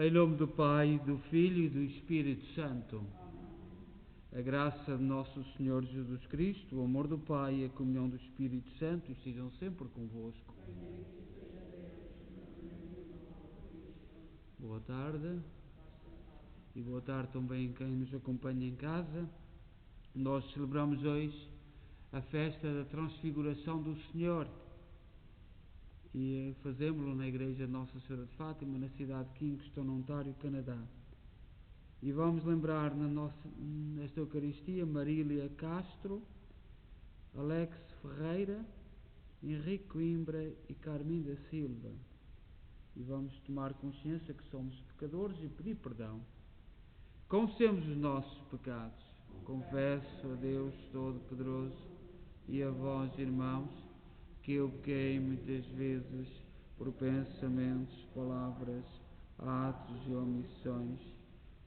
Em nome do Pai, do Filho e do Espírito Santo. A graça de nosso Senhor Jesus Cristo, o amor do Pai e a comunhão do Espírito Santo estejam sempre convosco. Boa tarde. E boa tarde também a quem nos acompanha em casa. Nós celebramos hoje a festa da Transfiguração do Senhor e fazemos-lo na Igreja Nossa Senhora de Fátima, na cidade de Kingston, Ontário, Canadá. E vamos lembrar nesta Eucaristia Marília Castro, Alex Ferreira, Henrique Coimbra e Carmim da Silva. E vamos tomar consciência que somos pecadores e pedir perdão. Confessemos os nossos pecados. Confesso a Deus Todo-Poderoso e a vós, irmãos, que eu pequei muitas vezes por pensamentos, palavras, atos e omissões,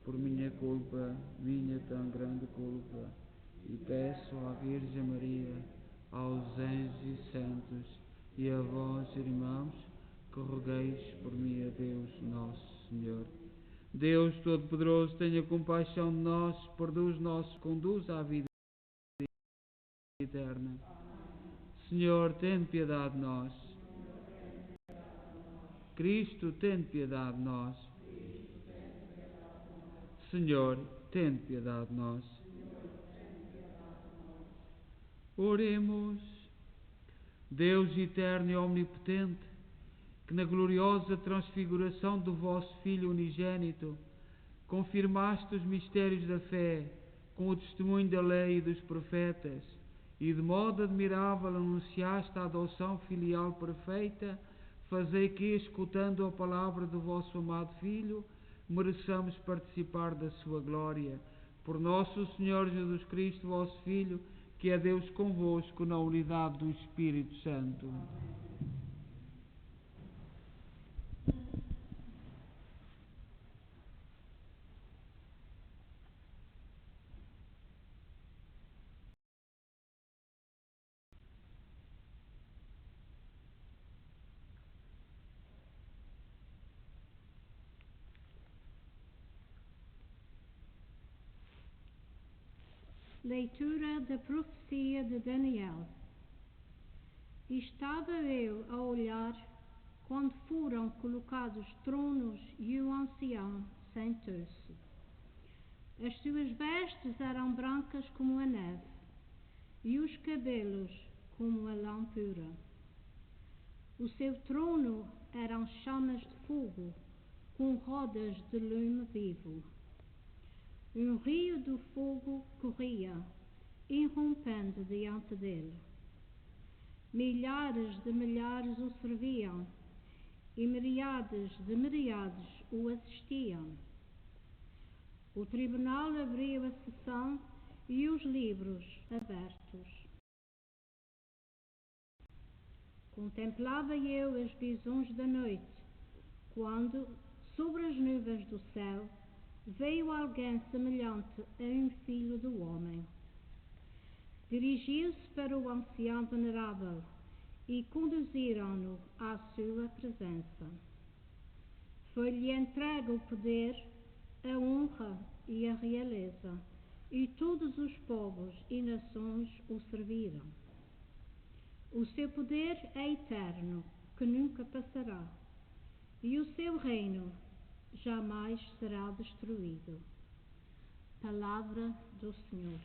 por minha culpa, minha tão grande culpa, e peço à Virgem Maria, aos anjos e santos, e a vós, irmãos, que rogueis por mim a Deus Nosso Senhor. Deus Todo-Poderoso, tenha compaixão de nós, perdoa os nossos, conduz à vida eterna. Senhor, tem piedade de nós. Cristo, tem piedade de nós. Senhor, tem piedade de nós. Oremos. Deus eterno e omnipotente, que na gloriosa transfiguração do vosso Filho unigênito confirmaste os mistérios da fé com o testemunho da lei e dos profetas, e de modo admirável anunciaste a adoção filial perfeita, fazei que, escutando a palavra do vosso amado Filho, mereçamos participar da sua glória. Por nosso Senhor Jesus Cristo, vosso Filho, que é Deus convosco na unidade do Espírito Santo. Leitura da profecia de Daniel. Estava eu a olhar quando foram colocados tronos e o ancião sentou-se. As suas vestes eram brancas como a neve e os cabelos como a lã pura. O seu trono eram chamas de fogo com rodas de lume vivo. Um rio de fogo corria, irrompendo diante dele. Milhares de milhares o serviam, e miríades de miríades o assistiam. O tribunal abriu a sessão e os livros abertos. Contemplava eu as visões da noite, quando, sobre as nuvens do céu, veio alguém semelhante a um filho do homem. Dirigiu-se para o ancião venerável e conduziram-no à sua presença. Foi-lhe entregue o poder, a honra e a realeza, e todos os povos e nações o serviram. O seu poder é eterno, que nunca passará, e o seu reino jamais será destruído. Palavra do Senhor.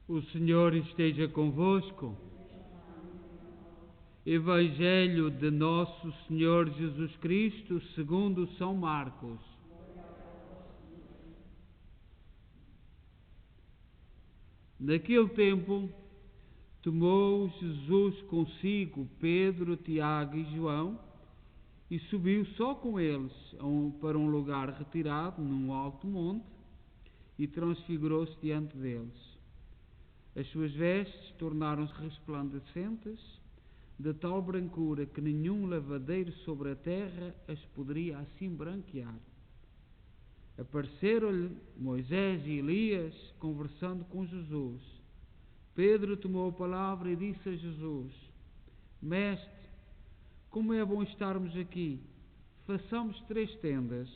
O Senhor esteja convosco. Evangelho de Nosso Senhor Jesus Cristo, segundo São Marcos. Naquele tempo, tomou Jesus consigo Pedro, Tiago e João e subiu só com eles para um lugar retirado, num alto monte, e transfigurou-se diante deles. As suas vestes tornaram-se resplandecentes, de tal brancura que nenhum lavadeiro sobre a terra as poderia assim branquear. Apareceram-lhe Moisés e Elias conversando com Jesus. Pedro tomou a palavra e disse a Jesus: Mestre, como é bom estarmos aqui. Façamos 3 tendas,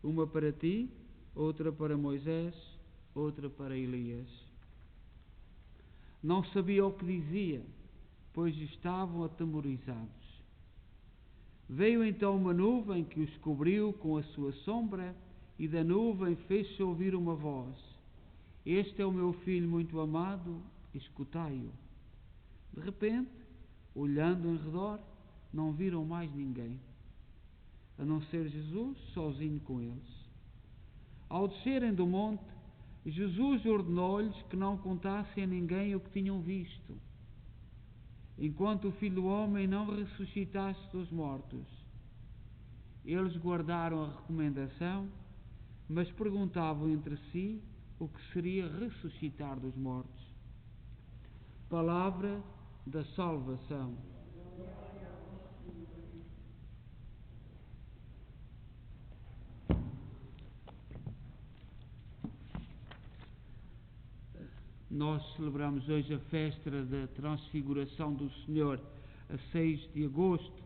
uma para ti, outra para Moisés, outra para Elias. Não sabia o que dizia, pois estavam atemorizados. Veio então uma nuvem que os cobriu com a sua sombra, e da nuvem fez-se ouvir uma voz: Este é o meu filho muito amado, escutai-o. De repente, olhando em redor, não viram mais ninguém, a não ser Jesus sozinho com eles. Ao descerem do monte, Jesus ordenou-lhes que não contassem a ninguém o que tinham visto, enquanto o Filho do Homem não ressuscitasse dos mortos. Eles guardaram a recomendação, mas perguntavam entre si o que seria ressuscitar dos mortos. Palavra da salvação. Nós celebramos hoje a festa da Transfiguração do Senhor, a 6 de agosto.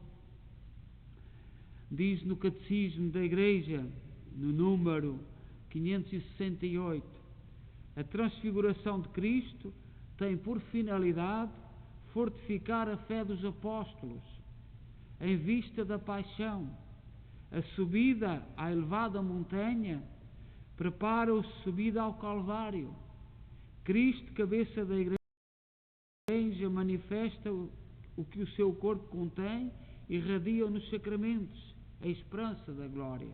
Diz no Catecismo da Igreja, no número 568, a Transfiguração de Cristo tem por finalidade fortificar a fé dos apóstolos, em vista da paixão. A subida à elevada montanha prepara a subida ao Calvário. Cristo, cabeça da Igreja, manifesta o que o seu corpo contém e irradia nos sacramentos a esperança da glória.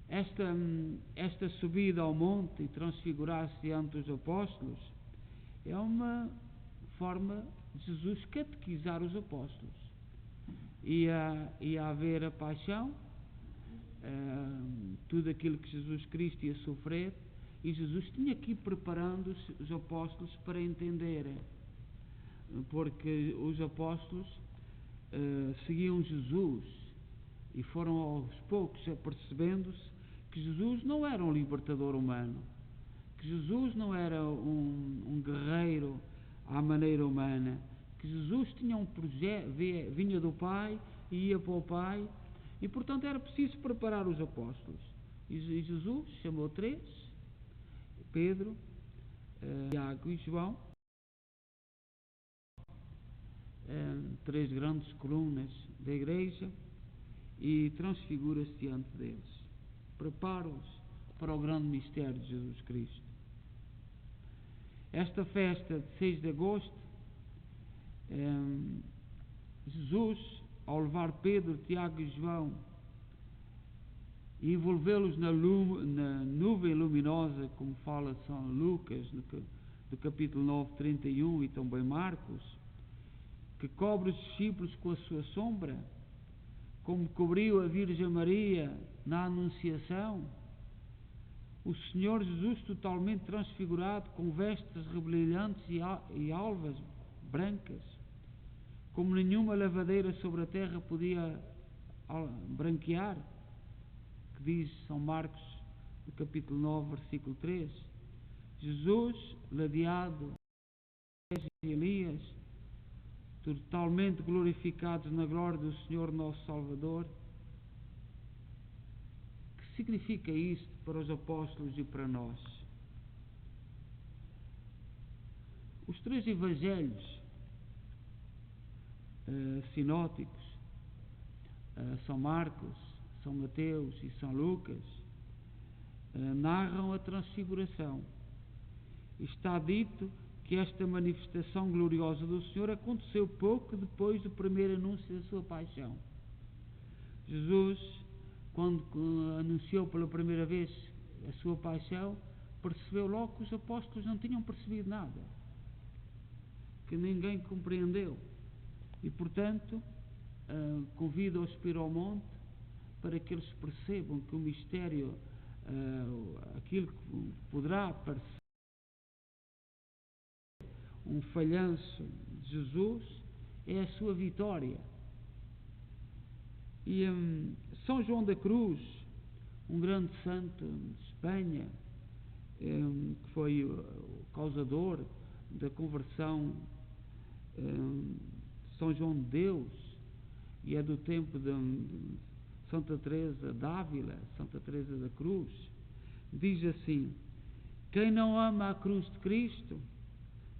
Esta subida ao monte e transfigurar-se diante dos apóstolos é uma forma de Jesus catequizar os apóstolos. Ia haver a paixão, tudo aquilo que Jesus Cristo ia sofrer, e Jesus tinha que ir preparando os apóstolos para entenderem, porque os apóstolos seguiam Jesus e foram aos poucos apercebendo-se que Jesus não era um libertador humano, que Jesus não era um guerreiro à maneira humana, que Jesus tinha um projeto, vinha do Pai e ia para o Pai, e portanto era preciso preparar os apóstolos. E Jesus chamou 3, Pedro, Tiago e João, 3 grandes colunas da Igreja, e transfigura-se diante deles. Prepara-os para o grande mistério de Jesus Cristo. Esta festa de 6 de agosto, Jesus, ao levar Pedro, Tiago e João e envolvê-los na nuvem luminosa, como fala São Lucas, do capítulo 9, 31, e também Marcos, que cobre os discípulos com a sua sombra, como cobriu a Virgem Maria na Anunciação, o Senhor Jesus, totalmente transfigurado, com vestes rebrilhantes e alvas brancas, como nenhuma lavadeira sobre a terra podia branquear, que diz São Marcos, no capítulo 9, versículo 3. Jesus, ladeado de Elias, totalmente glorificados na glória do Senhor nosso Salvador. Que significa isto para os apóstolos e para nós? Os 3 evangelhos sinóticos, São Marcos, São Mateus e São Lucas, narram a transfiguração. Está dito que esta manifestação gloriosa do Senhor aconteceu pouco depois do primeiro anúncio da sua paixão. Jesus, quando anunciou pela primeira vez a sua paixão, percebeu logo que os apóstolos não tinham percebido nada, que ninguém compreendeu, e portanto convida-os para ir ao monte para que eles percebam que o mistério, aquilo que poderá parecer um falhanço de Jesus, é a sua vitória. E São João da Cruz, um grande santo de Espanha, que foi o causador da conversão de São João de Deus, e é do tempo de Santa Teresa d'Ávila, Santa Teresa da Cruz, diz assim: quem não ama a cruz de Cristo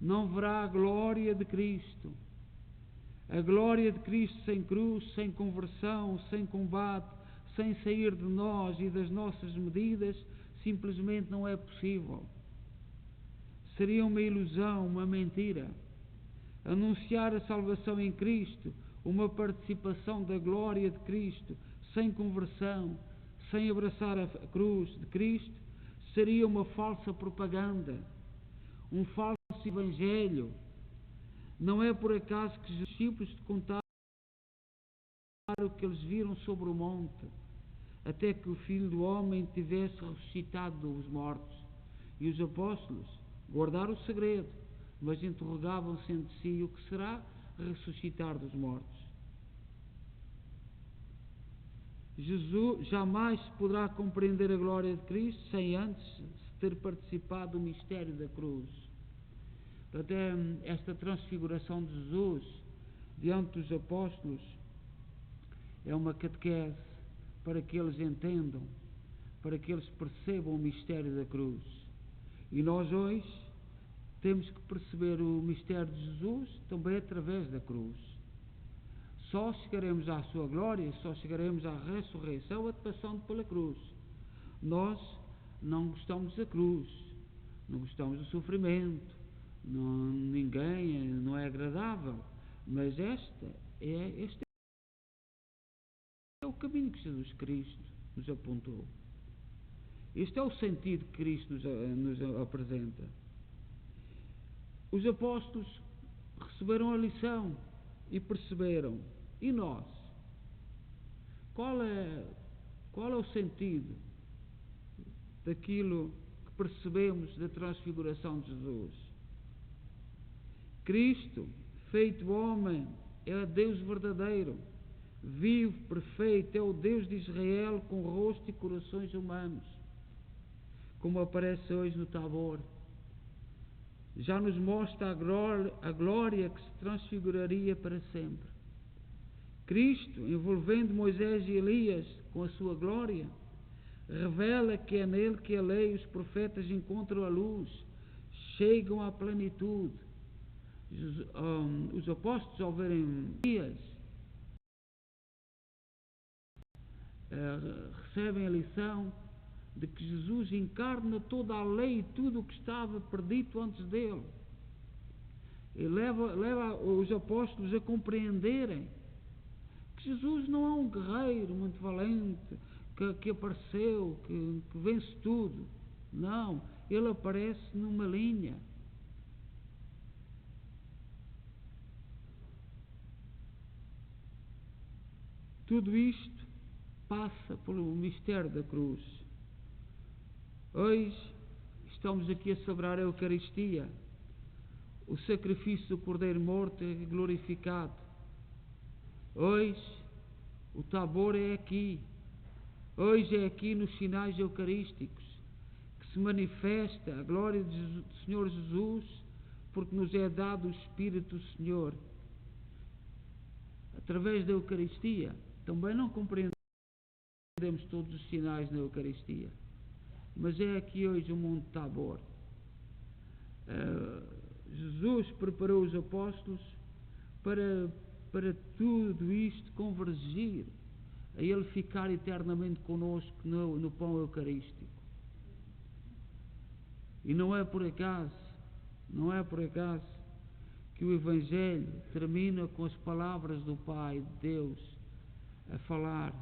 não verá a glória de Cristo. A glória de Cristo sem cruz, sem conversão, sem combate, sem sair de nós e das nossas medidas, simplesmente não é possível. Seria uma ilusão, uma mentira. Anunciar a salvação em Cristo, uma participação da glória de Cristo, sem conversão, sem abraçar a cruz de Cristo, seria uma falsa propaganda, um falso evangelho. Não é por acaso que os discípulos contaram o que eles viram sobre o monte, até que o Filho do Homem tivesse ressuscitado dos mortos. E os apóstolos guardaram o segredo, mas interrogavam-se entre si: o que será ressuscitar dos mortos? Jesus jamais poderá compreender a glória de Cristo sem antes ter participado do mistério da cruz. Até esta transfiguração de Jesus diante dos apóstolos é uma catequese para que eles entendam, para que eles percebam o mistério da cruz. E nós hoje temos que perceber o mistério de Jesus também através da cruz. Só chegaremos à sua glória, só chegaremos à ressurreição passando pela cruz. Nós não gostamos da cruz, não gostamos do sofrimento, ninguém não é agradável, mas este é o caminho que Jesus Cristo nos apontou. Este é o sentido que Cristo nos apresenta. Os apóstolos receberam a lição e perceberam. E nós? Qual é o sentido daquilo que percebemos da transfiguração de Jesus? Cristo, feito homem, é Deus verdadeiro, vivo, perfeito, é o Deus de Israel com rosto e corações humanos, como aparece hoje no Tabor. Já nos mostra a glória que se transfiguraria para sempre. Cristo, envolvendo Moisés e Elias com a sua glória, revela que é nele que a lei e os profetas encontram a luz, chegam à plenitude. Os apóstolos, ao verem Elias, recebem a lição de que Jesus encarna toda a lei e tudo o que estava perdido antes dele. E leva os apóstolos a compreenderem que Jesus não é um guerreiro muito valente, que apareceu, que vence tudo. Não, ele aparece numa linha. Tudo isto passa pelo mistério da cruz. Hoje estamos aqui a celebrar a Eucaristia, o sacrifício do Cordeiro morto e glorificado. Hoje o Tabor é aqui. Hoje é aqui nos sinais eucarísticos que se manifesta a glória do Senhor Jesus, porque nos é dado o Espírito do Senhor. Através da Eucaristia, também não compreendemos todos os sinais na Eucaristia, mas é aqui hoje o Monte Tabor. Jesus preparou os apóstolos para tudo isto convergir, a Ele ficar eternamente conosco no pão eucarístico. E não é por acaso Não é por acaso que o Evangelho termina com as palavras do Pai, de Deus, a falar: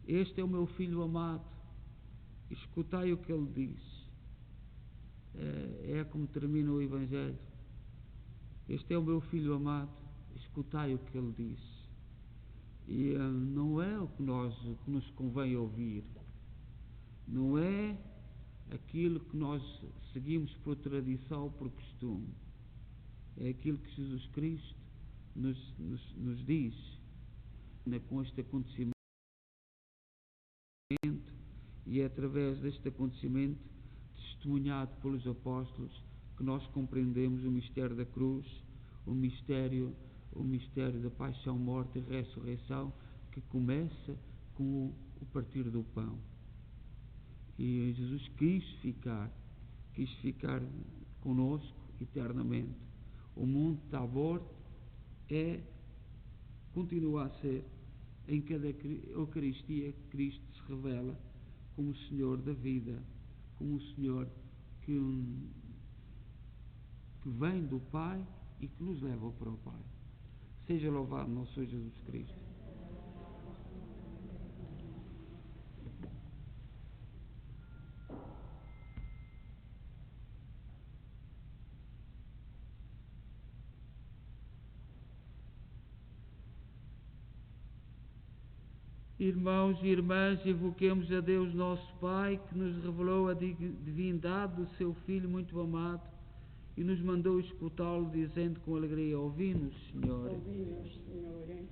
este é o meu Filho amado, escutai o que Ele diz. É como termina o Evangelho. Este é o meu Filho amado, escutai o que Ele diz. E não é o que nos convém ouvir, não é aquilo que nós seguimos por tradição, por costume, é aquilo que Jesus Cristo nos diz com este acontecimento, e é através deste acontecimento, testemunhado pelos apóstolos, que nós compreendemos o mistério da cruz, o mistério da paixão, morte e ressurreição, que começa com o partir do pão. E Jesus quis ficar conosco eternamente. O mundo de Tabor continua a ser, em cada Eucaristia, Cristo se revela como o Senhor da vida, como o Senhor que vem do Pai e que nos leva para o Pai. Seja louvado nosso Senhor Jesus Cristo. Irmãos e irmãs, invoquemos a Deus nosso Pai, que nos revelou a divindade do seu Filho muito amado e nos mandou escutá-lo, dizendo com alegria: ouvi-nos, Senhor. Ouvi-nos, Senhor.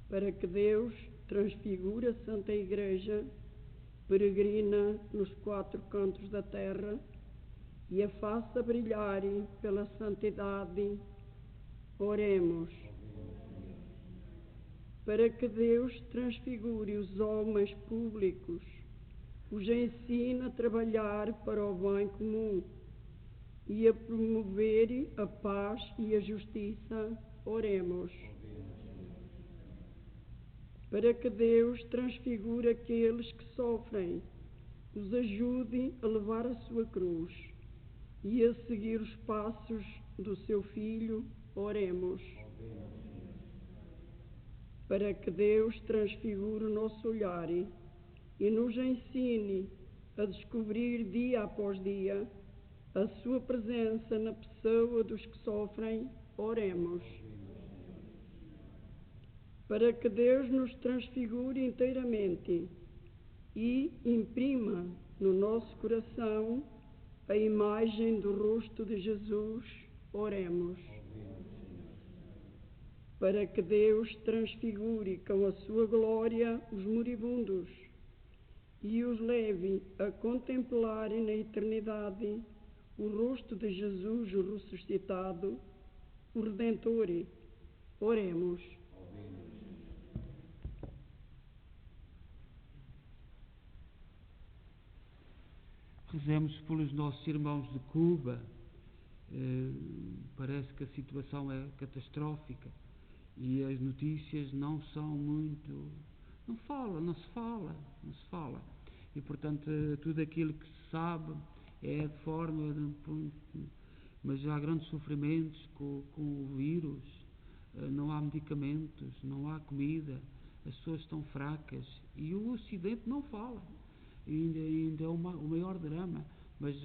Para que Deus transfigure a Santa Igreja, peregrina nos 4 cantos da terra, e a faça brilhar pela santidade, oremos. Para que Deus transfigure os homens públicos, os ensine a trabalhar para o bem comum e a promover a paz e a justiça, oremos. Para que Deus transfigure aqueles que sofrem, os ajude a levar a sua cruz e a seguir os passos do seu Filho, oremos. Para que Deus transfigure o nosso olhar e nos ensine a descobrir dia após dia a sua presença na pessoa dos que sofrem, oremos. Para que Deus nos transfigure inteiramente e imprima no nosso coração a imagem do rosto de Jesus, oremos. Para que Deus transfigure com a sua glória os moribundos e os leve a contemplarem na eternidade o rosto de Jesus o ressuscitado, o Redentor, oremos. Rezemos pelos nossos irmãos de Cuba. Parece que a situação é catastrófica e as notícias não são muito... Não se fala. E, portanto, tudo aquilo que se sabe é de forma... Mas há grandes sofrimentos com o vírus, não há medicamentos, não há comida, as pessoas estão fracas e o Ocidente não fala. Ainda é o maior drama, mas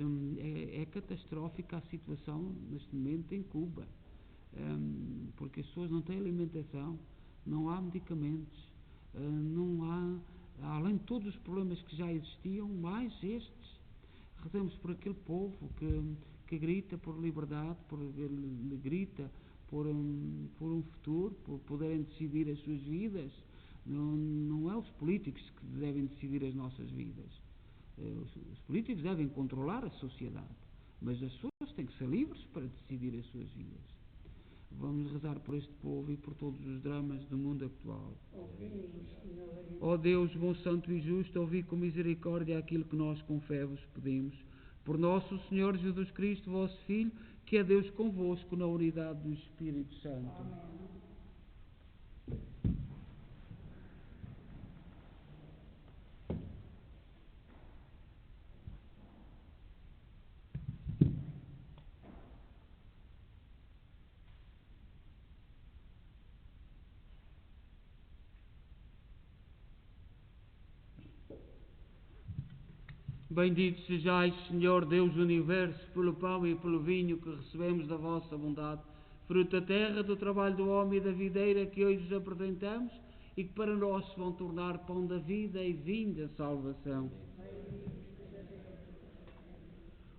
é catastrófica a situação neste momento em Cuba, porque as pessoas não têm alimentação, não há medicamentos, não há, além de todos os problemas que já existiam, mais estes. Rezemos por aquele povo que grita por liberdade, grita por um futuro, por poderem decidir as suas vidas. Não é os políticos que devem decidir as nossas vidas. Os políticos devem controlar a sociedade, mas as pessoas têm que ser livres para decidir as suas vidas. Vamos rezar por este povo e por todos os dramas do mundo atual. Ó Deus, bom, santo e justo, ouvi com misericórdia aquilo que nós com fé vos pedimos. Por nosso Senhor Jesus Cristo, vosso Filho, que é Deus convosco na unidade do Espírito Santo. Amém. Bendito sejais, Senhor Deus do Universo, pelo pão e pelo vinho que recebemos da vossa bondade, fruto da terra, do trabalho do homem e da videira que hoje vos apresentamos e que para nós se vão tornar pão da vida e vinho da salvação.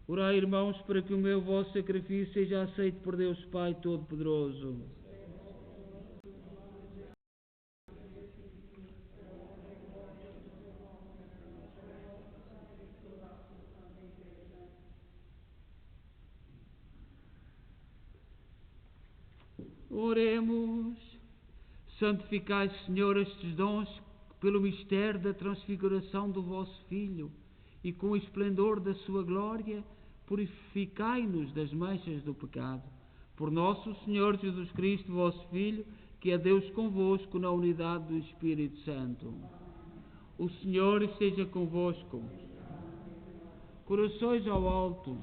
Orai, irmãos, para que o meu vosso sacrifício seja aceito por Deus Pai Todo-Poderoso. Oremos. Santificai, Senhor, estes dons pelo mistério da transfiguração do vosso Filho e com o esplendor da sua glória purificai-nos das manchas do pecado. Por nosso Senhor Jesus Cristo, vosso Filho, que é Deus convosco na unidade do Espírito Santo. O Senhor esteja convosco. Corações ao alto.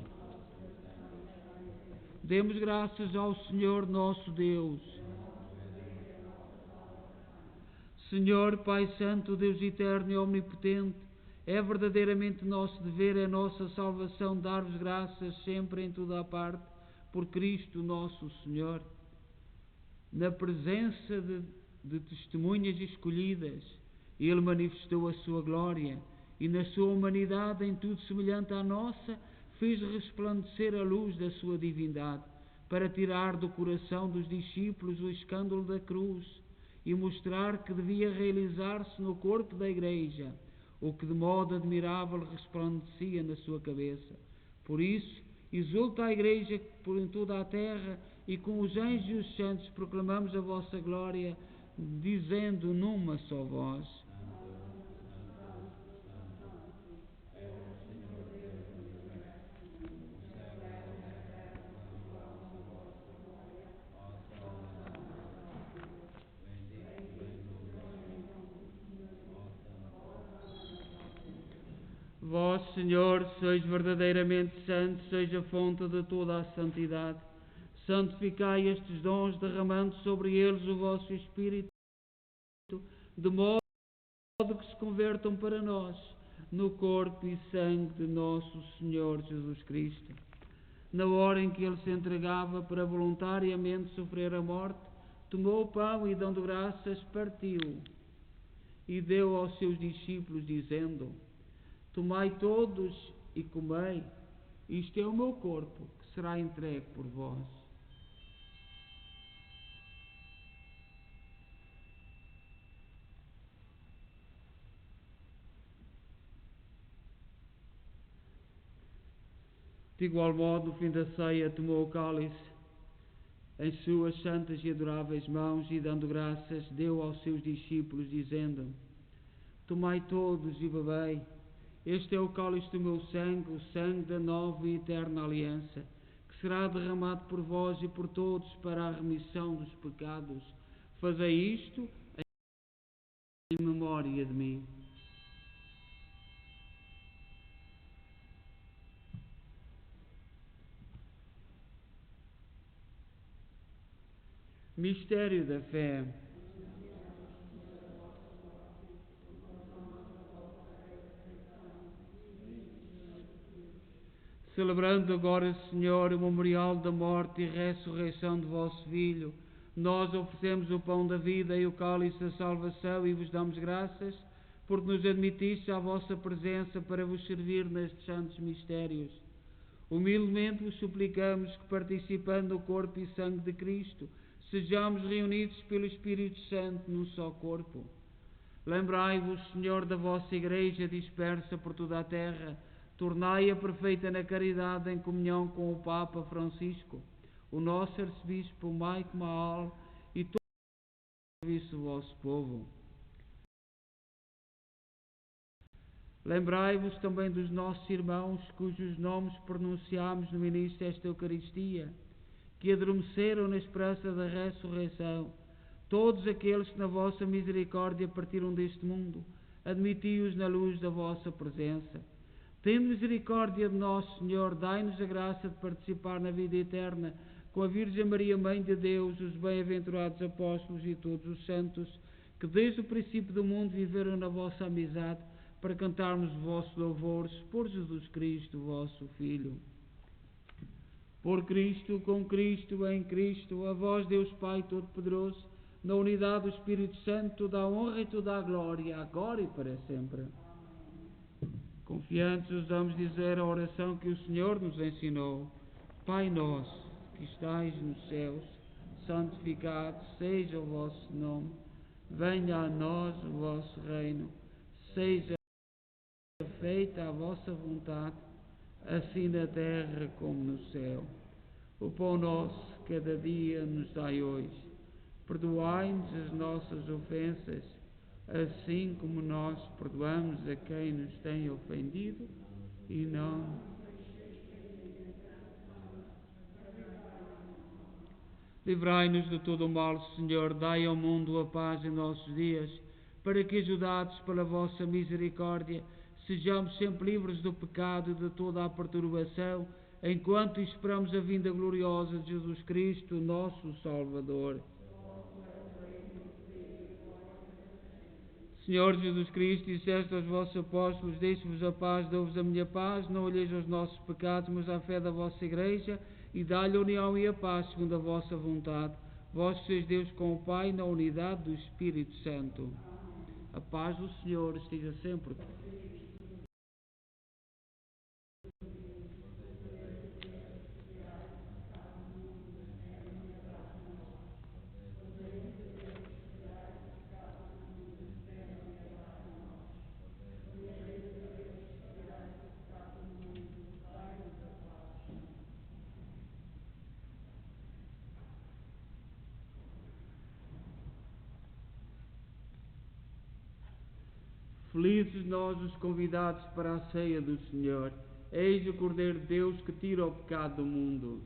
Demos graças ao Senhor nosso Deus. Senhor, Pai Santo, Deus eterno e omnipotente, é verdadeiramente nosso dever, é nossa salvação dar-vos graças sempre em toda a parte, por Cristo nosso Senhor. Na presença de testemunhas escolhidas, Ele manifestou a sua glória e na sua humanidade, em tudo semelhante à nossa, fez resplandecer a luz da sua divindade, para tirar do coração dos discípulos o escândalo da cruz e mostrar que devia realizar-se no corpo da Igreja, o que de modo admirável resplandecia na sua cabeça. Por isso, exulta a Igreja por em toda a terra, e com os anjos e os santos proclamamos a vossa glória, dizendo numa só voz: Vós, Senhor, sois verdadeiramente santo, sois a fonte de toda a santidade. Santificai estes dons, derramando sobre eles o vosso Espírito, de modo que se convertam para nós no corpo e sangue de nosso Senhor Jesus Cristo. Na hora em que Ele se entregava para voluntariamente sofrer a morte, tomou o pão e, dando graças, partiu e deu aos seus discípulos, dizendo: Tomai todos e comei, isto é o meu corpo, que será entregue por vós. De igual modo, no fim da ceia, tomou o cálice em suas santas e adoráveis mãos e, dando graças, deu aos seus discípulos, dizendo: Tomai todos e bebei, este é o cálice do meu sangue, o sangue da nova e eterna aliança, que será derramado por vós e por todos para a remissão dos pecados. Fazei isto em memória de mim. Mistério da fé. Celebrando agora, Senhor, o memorial da morte e ressurreição de vosso Filho, nós oferecemos o pão da vida e o cálice da salvação e vos damos graças, porque nos admitiste à vossa presença para vos servir nestes santos mistérios. Humildemente vos suplicamos que, participando do corpo e sangue de Cristo, sejamos reunidos pelo Espírito Santo num só corpo. Lembrai-vos, Senhor, da vossa Igreja dispersa por toda a terra, tornai-a perfeita na caridade em comunhão com o Papa Francisco, o nosso Arcebispo Mike Mahal e todo o serviço do vosso povo. Lembrai-vos também dos nossos irmãos, cujos nomes pronunciamos no início desta Eucaristia, que adormeceram na esperança da ressurreição. Todos aqueles que na vossa misericórdia partiram deste mundo, admiti-os na luz da vossa presença. Tende misericórdia de nós, Senhor, dai-nos a graça de participar na vida eterna com a Virgem Maria, Mãe de Deus, os bem-aventurados apóstolos e todos os santos, que desde o princípio do mundo viveram na vossa amizade, para cantarmos os vossos louvores por Jesus Cristo, vosso Filho. Por Cristo, com Cristo, em Cristo, a vós, Deus Pai Todo-Poderoso, na unidade do Espírito Santo, toda a honra e toda a glória, agora e para sempre. Confiantes, ousamos dizer a oração que o Senhor nos ensinou. Pai nosso, que estais nos céus, santificado seja o vosso nome. Venha a nós o vosso reino. Seja feita a vossa vontade, assim na terra como no céu. O pão nosso, cada dia, nos dai hoje. Perdoai-nos as nossas ofensas, assim como nós perdoamos a quem nos tem ofendido, e não... Livrai-nos de todo o mal, Senhor, dai ao mundo a paz em nossos dias, para que, ajudados pela vossa misericórdia, sejamos sempre livres do pecado e de toda a perturbação, enquanto esperamos a vinda gloriosa de Jesus Cristo, nosso Salvador. Senhor Jesus Cristo, disseste aos vossos apóstolos: deixo-vos a paz, dou-vos a minha paz, não olheis aos nossos pecados, mas à fé da vossa Igreja, e dá-lhe a união e a paz, segundo a vossa vontade. Vós sois Deus com o Pai, na unidade do Espírito Santo. A paz do Senhor esteja sempre. Felizes nós os convidados para a ceia do Senhor. Eis o Cordeiro de Deus que tira o pecado do mundo.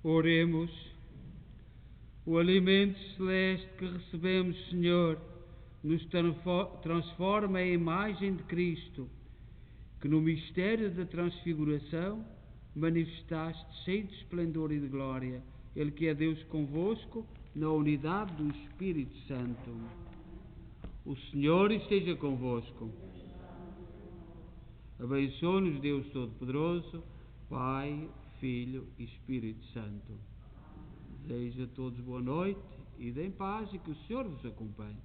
Oremos. O alimento celeste que recebemos, Senhor, nos transforma em imagem de Cristo, que no mistério da transfiguração manifestaste cheio de esplendor e de glória, Ele que é Deus convosco, na unidade do Espírito Santo. O Senhor esteja convosco. Abençoe-nos Deus Todo-Poderoso, Pai, Filho e Espírito Santo. Desejo a todos boa noite e deem paz e que o Senhor vos acompanhe.